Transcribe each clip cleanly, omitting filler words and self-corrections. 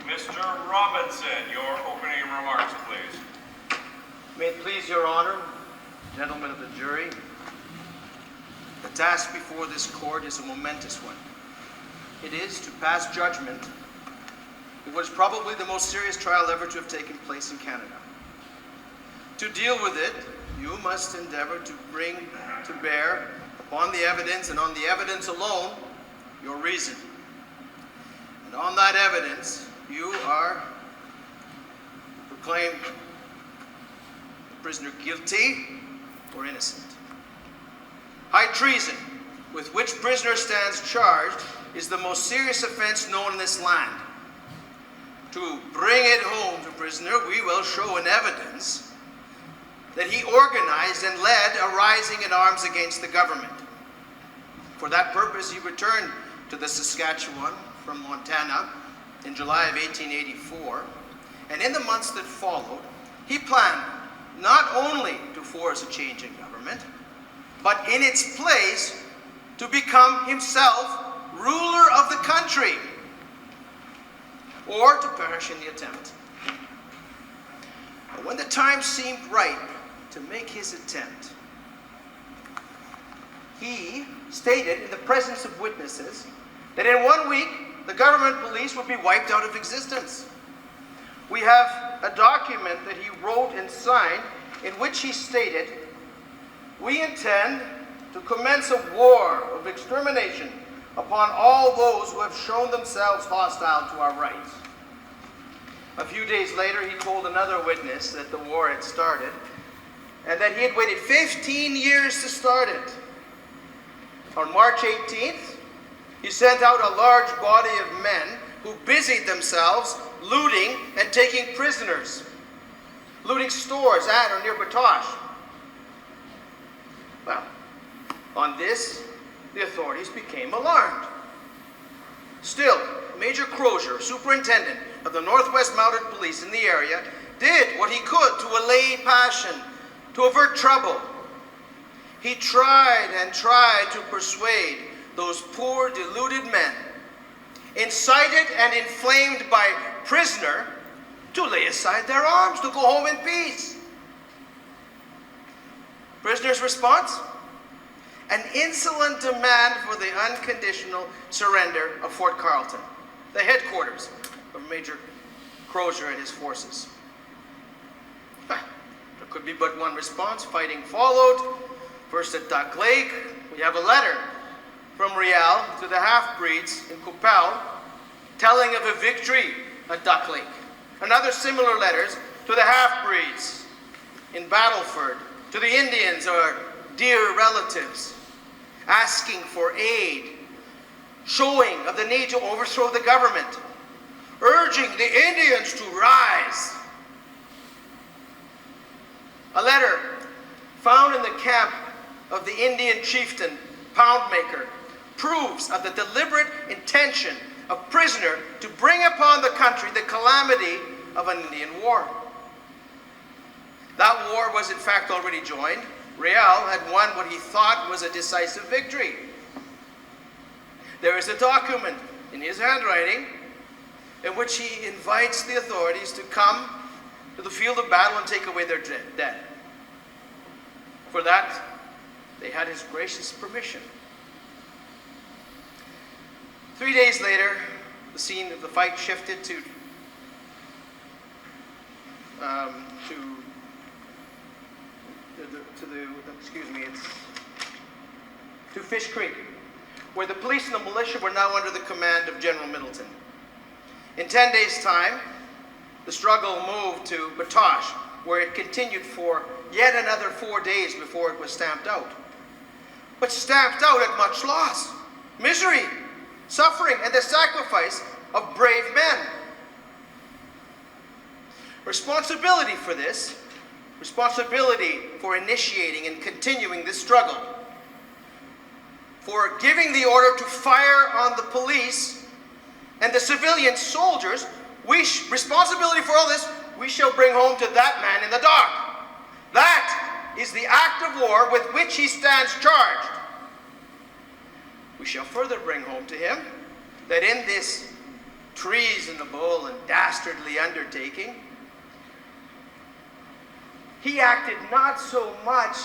Mr. Robinson, your opening remarks, please. May it please your honor, gentlemen of the jury, the task before this court is a momentous one. It is to pass judgment in what is probably the most serious trial ever to have taken place in Canada. To deal with it, you must endeavor to bring to bear upon the evidence, and on the evidence alone, your reason. And on that evidence, you are to proclaim the prisoner guilty or innocent. High treason, with which prisoner stands charged, is the most serious offense known in this land. To bring it home to prisoner, we will show in evidence that he organized and led a rising in arms against the government. For that purpose, he returned to the Saskatchewan from Montana in July of 1884, and in the months that followed, he planned not only to force a change in government, but in its place to become himself ruler of the country, or to perish in the attempt. But when the time seemed ripe to make his attempt, he stated in the presence of witnesses that in 1 week the government police would be wiped out of existence. We have a document that he wrote and signed in which he stated, "We intend to commence a war of extermination upon all those who have shown themselves hostile to our rights." A few days later, he told another witness that the war had started and that he had waited 15 years to start it. On March 18th, he sent out a large body of men who busied themselves looting and taking prisoners, looting stores at or near moustache. Well, on this, the authorities became alarmed. Still, Major Crozier, superintendent of the Northwest Mounted Police in the area, did what he could to allay passion, to avert trouble. He tried and tried to persuade those poor, deluded men, incited and inflamed by prisoner, to lay aside their arms, to go home in peace. Prisoner's response? An insolent demand for the unconditional surrender of Fort Carleton, the headquarters of Major Crozier and his forces. There could be but one response. Fighting followed. First at Duck Lake, we have a letter from Riel to the half-breeds in Coupal telling of a victory at Duck Lake. And other similar letters to the half-breeds in Battleford, to the Indians or dear relatives, asking for aid, showing of the need to overthrow the government, urging the Indians to rise. A letter found in the camp of the Indian chieftain, Poundmaker, proves of the deliberate intention of prisoner to bring upon the country the calamity of an Indian war. That war was in fact already joined. Riel had won what he thought was a decisive victory. There is a document in his handwriting in which he invites the authorities to come to the field of battle and take away their dead. For that, they had his gracious permission. 3 days later, the scene of the fight shifted to Fish Creek, where the police and the militia were now under the command of General Middleton. In 10 days' time, the struggle moved to moustache, where it continued for yet another 4 days before it was stamped out. But stamped out at much loss, misery, suffering, and the sacrifice of brave men. Responsibility for this, responsibility for initiating and continuing this struggle, for giving the order to fire on the police and the civilian soldiers, responsibility for all this, we shall bring home to that man in the dock. That is the act of war with which he stands charged. We shall further bring home to him that in this treasonable and dastardly undertaking. He acted not so much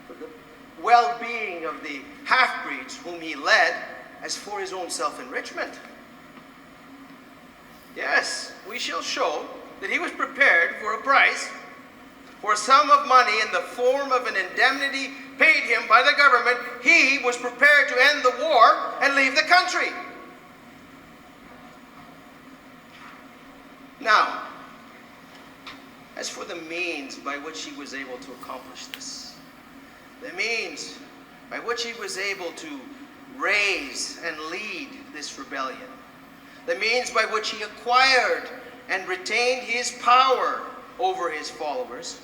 for the well-being of the half-breeds whom he led as for his own self-enrichment. Yes, we shall show that he was prepared for a price, for a sum of money in the form of an indemnity paid him by the government. He was prepared to end the war and leave the country. Now, as for the means by which he was able to accomplish this, the means by which he was able to raise and lead this rebellion, the means by which he acquired and retained his power over his followers,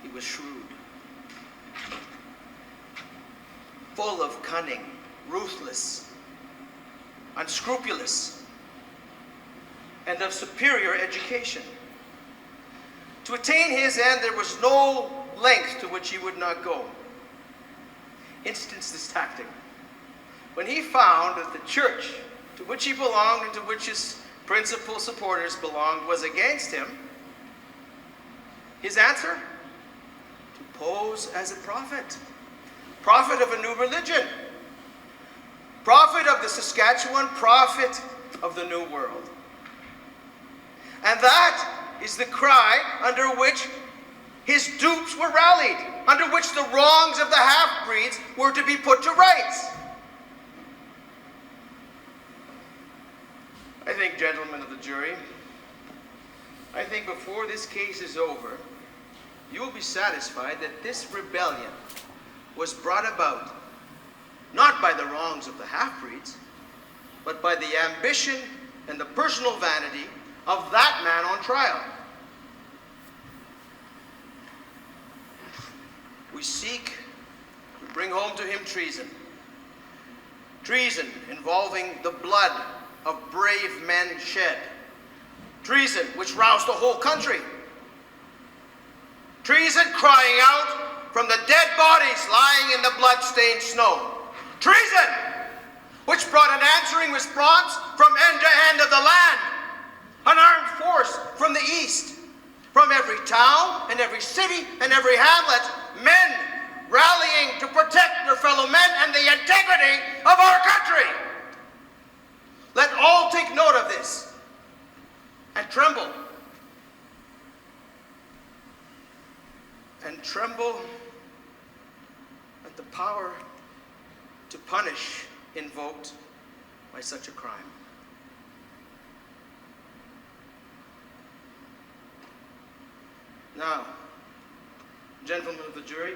he was shrewd, full of cunning, ruthless, unscrupulous, and of superior education. To attain his end, there was no length to which he would not go. Instance this tactic. When he found that the church to which he belonged and to which his principal supporters belonged was against him, his answer? To pose as a prophet. Prophet of a new religion. Prophet of the Saskatchewan, prophet of the New World. And that is the cry under which his dupes were rallied, under which the wrongs of the half-breeds were to be put to rights. I think, gentlemen of the jury, I think before this case is over, you will be satisfied that this rebellion was brought about not by the wrongs of the half-breeds, but by the ambition and the personal vanity of that man on trial. We seek to bring home to him treason. Treason involving the blood of brave men shed. Treason which roused the whole country. Treason crying out from the dead bodies lying in the blood-stained snow. Treason which brought an answering response from end to end of the land. An armed force from the east. From every town and every city and every hamlet, men rallying to protect their fellow men and the integrity of our country. Let all take note of this and tremble. And tremble at the power to punish invoked by such a crime. Now, gentlemen of the jury,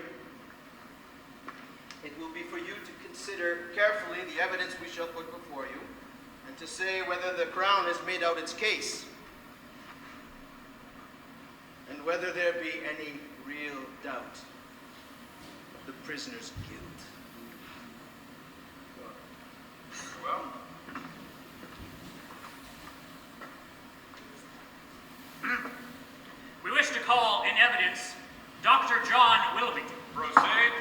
it will be for you to consider carefully the evidence we shall put before you, and to say whether the Crown has made out its case, and whether there be any real doubt of the prisoner's guilt. Well, we wish to call in evidence Dr. John Willoughby. proceed.